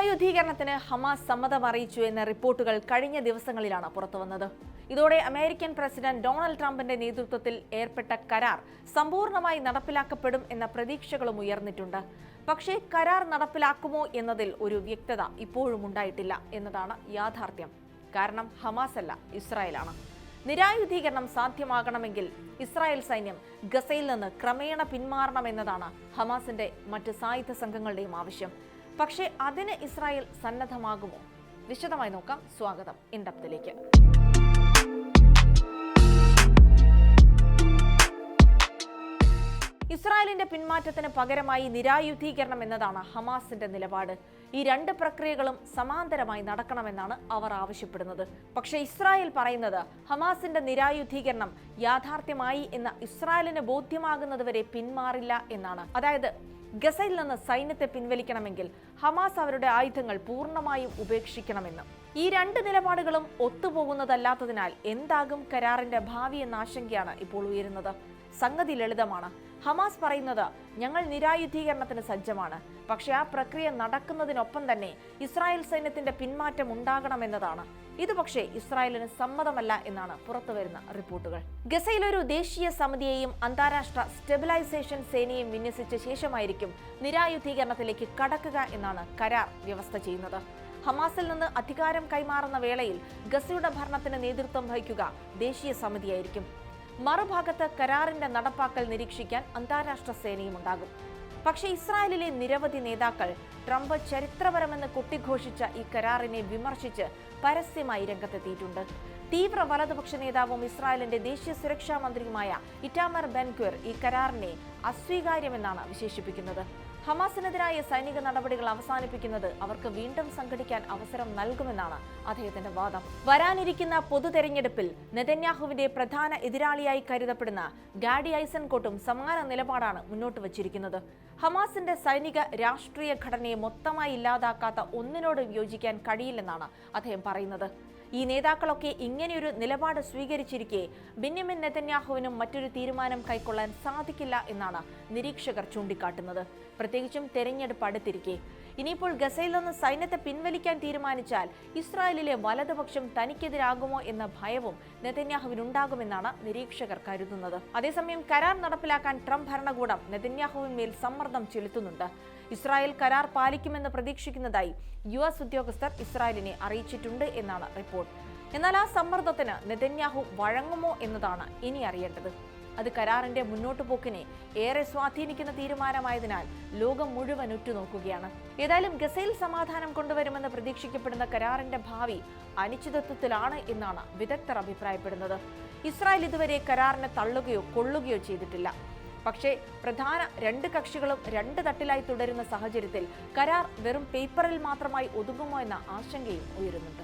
നിരായുധീകരണത്തിന് Hamas സമ്മതം അറിയിച്ചു എന്ന റിപ്പോർട്ടുകൾ കഴിഞ്ഞ ദിവസങ്ങളിലാണ് പുറത്തുവന്നത്. ഇതോടെ അമേരിക്കൻ പ്രസിഡന്റ് ഡൊണാൾഡ് ട്രംപിന്റെ നേതൃത്വത്തിൽ ഏർപ്പെട്ട കരാർ സമ്പൂർണ്ണമായി നടപ്പിലാക്കപ്പെടും എന്ന പ്രതീക്ഷകളും ഉയർന്നിട്ടുണ്ട്. പക്ഷേ കരാർ നടപ്പിലാക്കുമോ എന്നതിൽ ഒരു വ്യക്തത ഇപ്പോഴും ഉണ്ടായിട്ടില്ല എന്നതാണ് യാഥാർത്ഥ്യം. കാരണം ഹമാസ് അല്ല, ഇസ്രായേലാണ്. നിരായുധീകരണം സാധ്യമാകണമെങ്കിൽ ഇസ്രായേൽ സൈന്യം ഗസയിൽ നിന്ന് ക്രമേണ പിന്മാറണമെന്നതാണ് ഹമാസിന്റെ മറ്റ് സായുധ സംഘങ്ങളുടെയും ആവശ്യം. പക്ഷേ അതിന് ഇസ്രായേൽ സന്നദ്ധമാകുമോ? വിശദമായി നോക്കാം. സ്വാഗതം ഇൻഡപ്തിലേക്ക്. ഇസ്രായേലിന്റെ പിന്മാറ്റത്തിന് പകരമായി നിരായുധീകരണം എന്നതാണ് ഹമാസിന്റെ നിലപാട്. ഈ രണ്ട് പ്രക്രിയകളും സമാന്തരമായി നടക്കണമെന്നാണ് അവർ ആവശ്യപ്പെടുന്നത്. പക്ഷേ ഇസ്രായേൽ പറയുന്നത് ഹമാസിന്റെ നിരായുധീകരണം യാഥാർത്ഥ്യമായി എന്ന ഇസ്രായേലിന് ബോധ്യമാകുന്നതുവരെ പിന്മാറില്ല എന്നാണ്. അതായത് ഗസയിൽ നിന്ന് സൈന്യത്തെ പിൻവലിക്കണമെങ്കിൽ ഹമാസ് അവരുടെ ആയുധങ്ങൾ പൂർണ്ണമായും ഉപേക്ഷിക്കണമെന്ന്. ഈ രണ്ട് നിലപാടുകളും ഒത്തുപോകുന്നതല്ലാത്തതിനാൽ എന്താകും കരാറിന്റെ ഭാവി എന്ന ആശങ്കയാണ് ഇപ്പോൾ ഉയരുന്നത്. സംഗതി ലളിതമാണ്. ഹമാസ് പറയുന്നത് ഞങ്ങൾ നിരായുധീകരണത്തിന് സജ്ജമാണ്, പക്ഷേ ആ പ്രക്രിയ നടക്കുന്നതിനൊപ്പം തന്നെ ഇസ്രായേൽ സൈന്യത്തിന്റെ പിന്മാറ്റം ഉണ്ടാകണമെന്നതാണ്. ഇത് പക്ഷേ ഇസ്രായേലിന് സമ്മതമല്ല എന്നാണ് പുറത്തുവരുന്ന റിപ്പോർട്ടുകൾ. ഗസയിൽ ഒരു ദേശീയ സമിതിയെയും അന്താരാഷ്ട്ര സ്റ്റെബിലൈസേഷൻ സേനയും വിന്യസിച്ച ശേഷമായിരിക്കും നിരായുധീകരണത്തിലേക്ക് കടക്കുക എന്നാണ് കരാർ വ്യവസ്ഥ ചെയ്യുന്നത്. ഹമാസിൽ നിന്ന് അധികാരം കൈമാറുന്ന വേളയിൽ ഗസയുടെ ഭരണത്തിന് നേതൃത്വം വഹിക്കുക ദേശീയ സമിതിയായിരിക്കും. മറുഭാഗത്ത് കരാറിന്റെ നടപ്പാക്കൽ നിരീക്ഷിക്കാൻ അന്താരാഷ്ട്ര സേനയും ഉണ്ടാകും. പക്ഷേ ഇസ്രായേലിലെ നിരവധി നേതാക്കൾ ട്രംപ് ചരിത്രപരമെന്ന് കൊട്ടിഘോഷിച്ച ഈ കരാറിനെ വിമർശിച്ച് പരസ്യമായി രംഗത്തെത്തിയിട്ടുണ്ട്. തീവ്ര വലതുപക്ഷ നേതാവും ഇസ്രായേലിന്റെ ദേശീയ സുരക്ഷാ മന്ത്രിയുമായ ഇറ്റാമർ ബെൻഗ്വിർ ഈ കരാറിനെ അസ്വീകാര്യമെന്നാണ് വിശേഷിപ്പിക്കുന്നത്. ഹമാസിനെതിരായ സൈനിക നടപടികൾ അവസാനിപ്പിക്കുന്നത് അവർക്ക് വീണ്ടും സംഘടിക്കാൻ അവസരം നൽകുമെന്നാണ് അദ്ദേഹത്തിന്റെ വാദം. വരാനിരിക്കുന്ന പൊതു തെരഞ്ഞെടുപ്പിൽ നെതന്യാഹുവിന്റെ പ്രധാന എതിരാളിയായി കരുതപ്പെടുന്ന ഗാഡി ഐസൻകോട്ടും സമാന നിലപാടാണ് മുന്നോട്ട് വച്ചിരിക്കുന്നത്. ഹമാസിന്റെ സൈനിക രാഷ്ട്രീയ ഘടനയെ മൊത്തമായി ഇല്ലാതാക്കാത്ത ഒന്നിനോട് യോജിക്കാൻ കഴിയില്ലെന്നാണ് അദ്ദേഹം പറയുന്നത്. ഈ നേതാക്കളൊക്കെ ഇങ്ങനെയൊരു നിലപാട് സ്വീകരിച്ചിരിക്കെ ബെന്യാമിൻ നെതന്യാഹുവിനും മറ്റൊരു തീരുമാനം കൈക്കൊള്ളാൻ സാധിക്കില്ല എന്നാണ് നിരീക്ഷകർ ചൂണ്ടിക്കാട്ടുന്നത്. പ്രത്യേകിച്ചും തെരഞ്ഞെടുപ്പ് അടുത്തിരിക്കെ ഇനിയിപ്പോൾ ഗസയിൽ നിന്ന് സൈന്യത്തെ പിൻവലിക്കാൻ തീരുമാനിച്ചാൽ ഇസ്രായേലിലെ വലതുപക്ഷം തനിക്കെതിരാകുമോ എന്ന ഭയവും നെതന്യാഹുവിനുണ്ടാകുമെന്നാണ് നിരീക്ഷകർ കരുതുന്നത്. അതേസമയം കരാർ നടപ്പിലാക്കാൻ ട്രംപ് ഭരണകൂടം നെതന്യാഹുവിന്മേൽ സമ്മർദ്ദം ചെലുത്തുന്നുണ്ട്. ഇസ്രായേൽ കരാർ പാലിക്കുമെന്ന് പ്രതീക്ഷിക്കുന്നതായി US ഉദ്യോഗസ്ഥർ ഇസ്രായേലിനെ അറിയിച്ചിട്ടുണ്ട് എന്നാണ് റിപ്പോർട്ട്. എന്നാൽ ആ സമ്മർദ്ദത്തിന് നെതന്യാഹു വഴങ്ങുമോ എന്നതാണ് ഇനി അറിയേണ്ടത്. അത് കരാറിന്റെ മുന്നോട്ടു പോക്കിനെ ഏറെ സ്വാധീനിക്കുന്ന തീരുമാനമായതിനാൽ ലോകം മുഴുവൻ ഉറ്റുനോക്കുകയാണ്. ഏതായാലും ഗസയിൽ സമാധാനം കൊണ്ടുവരുമെന്ന് പ്രതീക്ഷിക്കപ്പെടുന്ന കരാറിന്റെ ഭാവി അനിശ്ചിതത്വത്തിലാണ് എന്നാണ് വിദഗ്ധർ അഭിപ്രായപ്പെടുന്നത്. ഇസ്രായേൽ ഇതുവരെ കരാറിനെ തള്ളുകയോ കൊള്ളുകയോ ചെയ്തിട്ടില്ല. പക്ഷേ പ്രധാന രണ്ട് കക്ഷികളും രണ്ട് തട്ടിലായി തുടരുന്ന സാഹചര്യത്തിൽ കരാർ വെറും പേപ്പറിൽ മാത്രമായി ഒതുങ്ങുമോ എന്ന ആശങ്കയും ഉയരുന്നുണ്ട്.